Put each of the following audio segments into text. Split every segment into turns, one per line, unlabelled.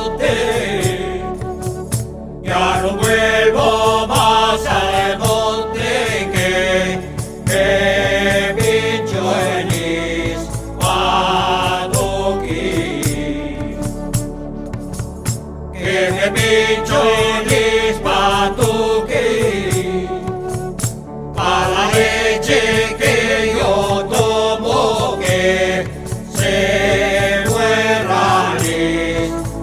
monte, ya no vuelvo más al monte que pincho en Ispatuki, que me pincho en Ispatuki, para la leche que yo tomo que se muera en Ispatuki.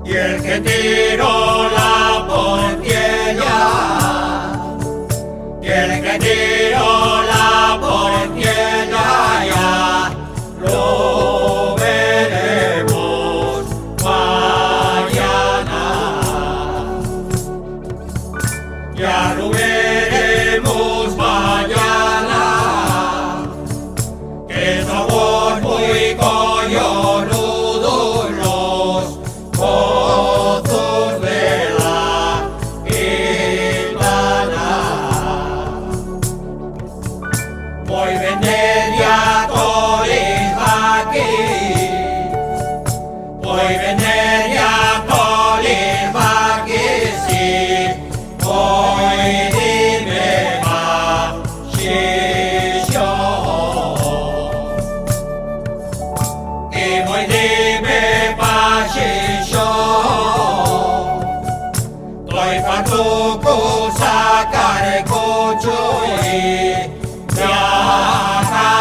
Y el que tiró la portilla, y el que tiró la portilla ya lo veremos mañana. Ya lo veremos mañana, que somos muy coyonudos los mozos de la gitana. Voy a vender ya toris aquí, voy a vender ya toris aquí, sí. Hoy dime más, Shisho. Y hoy dime más, Shisho. Estoy patuco sacar el cocho y viajaré.